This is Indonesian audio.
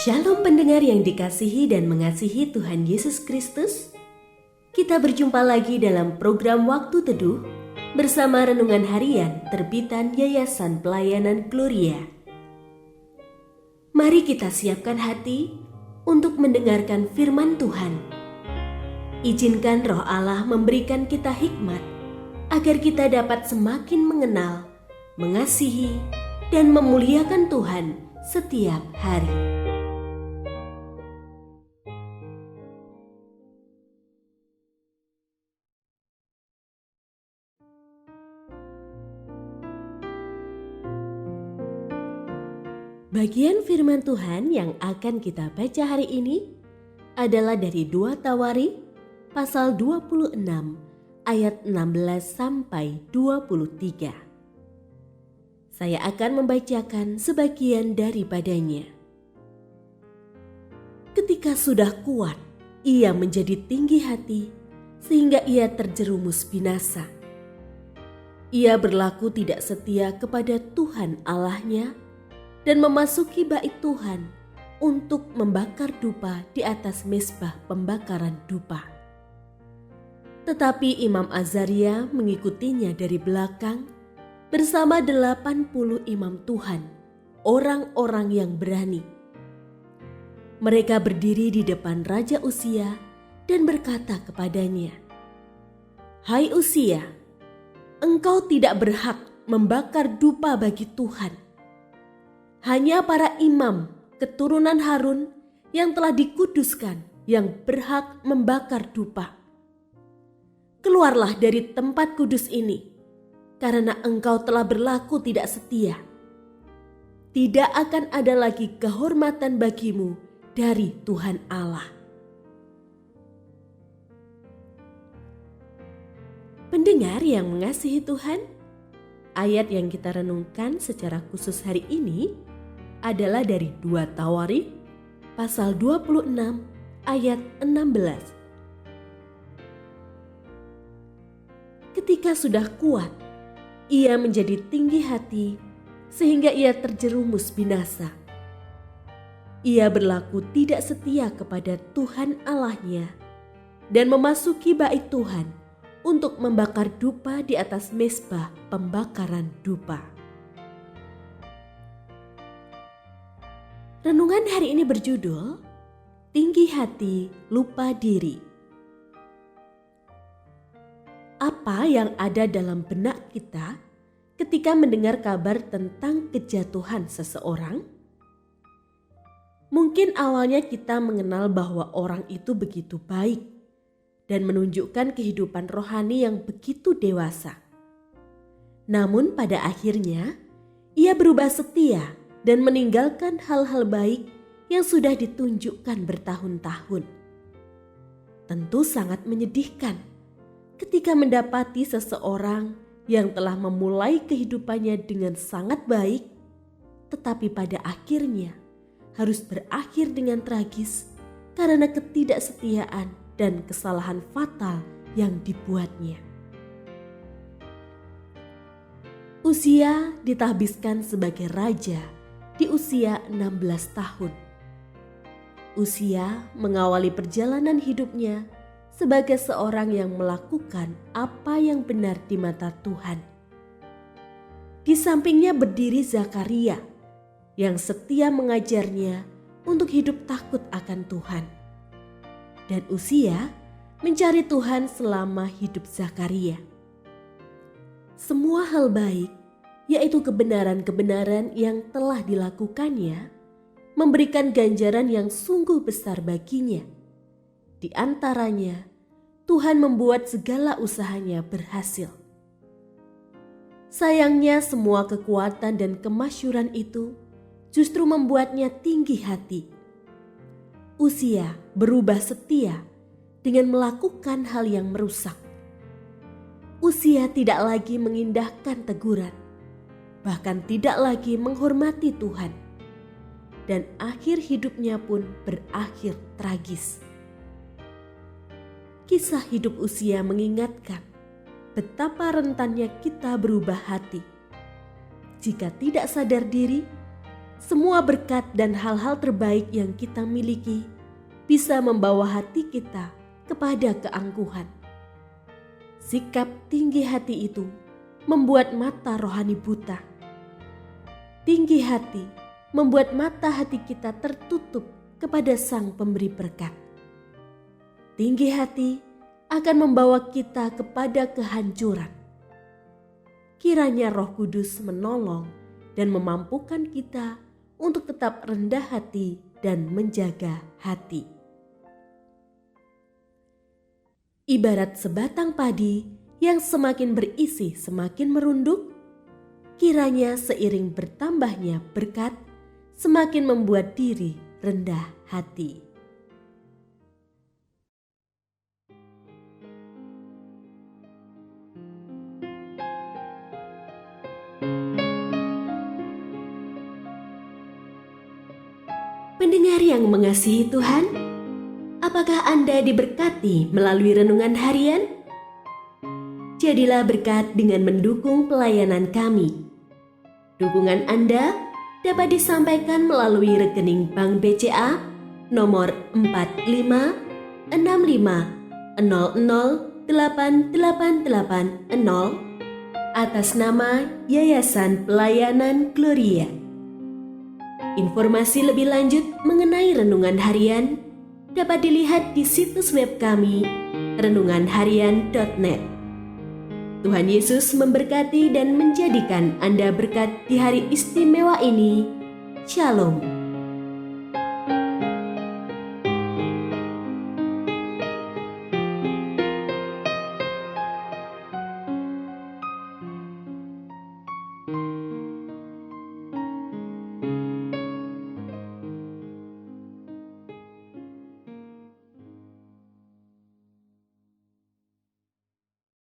Shalom pendengar yang dikasihi dan mengasihi Tuhan Yesus Kristus. Kita berjumpa lagi dalam program Waktu Teduh bersama Renungan Harian terbitan Yayasan Pelayanan Gloria. Mari kita siapkan hati untuk mendengarkan firman Tuhan. Izinkan Roh Allah memberikan kita hikmat agar kita dapat semakin mengenal, mengasihi, dan memuliakan Tuhan setiap hari. Bagian firman Tuhan yang akan kita baca hari ini adalah dari 2 Tawarik pasal 26 ayat 16 sampai 23. Saya akan membacakan sebagian daripadanya. Ketika sudah kuat, ia menjadi tinggi hati sehingga ia terjerumus binasa. Ia berlaku tidak setia kepada Tuhan Allahnya dan memasuki bait Tuhan untuk membakar dupa di atas mezbah pembakaran dupa. Tetapi Imam Azaria mengikutinya dari belakang bersama 80 imam Tuhan, orang-orang yang berani. Mereka berdiri di depan Raja Uzia dan berkata kepadanya, "Hai Uzia, engkau tidak berhak membakar dupa bagi Tuhan. Hanya para imam keturunan Harun yang telah dikuduskan yang berhak membakar dupa. Keluarlah dari tempat kudus ini, karena engkau telah berlaku tidak setia. Tidak akan ada lagi kehormatan bagimu dari Tuhan Allah." Pendengar yang mengasihi Tuhan, ayat yang kita renungkan secara khusus hari ini adalah dari 2 Tawarik pasal 26 ayat 16. Ketika sudah kuat, ia menjadi tinggi hati sehingga ia terjerumus binasa. Ia berlaku tidak setia kepada Tuhan Allahnya dan memasuki bait Tuhan untuk membakar dupa di atas mezbah pembakaran dupa. Renungan hari ini berjudul Tinggi Hati Lupa Diri. Apa yang ada dalam benak kita ketika mendengar kabar tentang kejatuhan seseorang? Mungkin awalnya kita mengenal bahwa orang itu begitu baik dan menunjukkan kehidupan rohani yang begitu dewasa. Namun pada akhirnya ia berubah setia dan meninggalkan hal-hal baik yang sudah ditunjukkan bertahun-tahun. Tentu sangat menyedihkan ketika mendapati seseorang yang telah memulai kehidupannya dengan sangat baik, tetapi pada akhirnya harus berakhir dengan tragis karena ketidaksetiaan dan kesalahan fatal yang dibuatnya. Uzia ditahbiskan sebagai raja di usia 16 tahun. Uzia mengawali perjalanan hidupnya sebagai seorang yang melakukan apa yang benar di mata Tuhan. Di sampingnya berdiri Zakaria yang setia mengajarnya untuk hidup takut akan Tuhan. Dan Uzia mencari Tuhan selama hidup Zakaria. Semua hal baik, yaitu kebenaran-kebenaran yang telah dilakukannya, memberikan ganjaran yang sungguh besar baginya. Di antaranya, Tuhan membuat segala usahanya berhasil. Sayangnya semua kekuatan dan kemasyhuran itu justru membuatnya tinggi hati. Uzia berubah setia dengan melakukan hal yang merusak. Uzia tidak lagi mengindahkan teguran, bahkan tidak lagi menghormati Tuhan. Dan akhir hidupnya pun berakhir tragis. Kisah hidup Uzia mengingatkan betapa rentannya kita berubah hati. Jika tidak sadar diri, semua berkat dan hal-hal terbaik yang kita miliki bisa membawa hati kita kepada keangkuhan. Sikap tinggi hati itu membuat mata rohani buta. Tinggi hati membuat mata hati kita tertutup kepada Sang Pemberi berkat. Tinggi hati akan membawa kita kepada kehancuran. Kiranya Roh Kudus menolong dan memampukan kita untuk tetap rendah hati dan menjaga hati. Ibarat sebatang padi yang semakin berisi semakin merunduk, kiranya seiring bertambahnya berkat semakin membuat diri rendah hati. Pendengar yang mengasihi Tuhan, apakah Anda diberkati melalui renungan harian? Jadilah berkat dengan mendukung pelayanan kami. Dukungan Anda dapat disampaikan melalui rekening Bank BCA nomor 4565008880 atas nama Yayasan Pelayanan Gloria. Informasi lebih lanjut mengenai renungan harian dapat dilihat di situs web kami renunganharian.net. Tuhan Yesus memberkati dan menjadikan Anda berkat di hari istimewa ini. Shalom.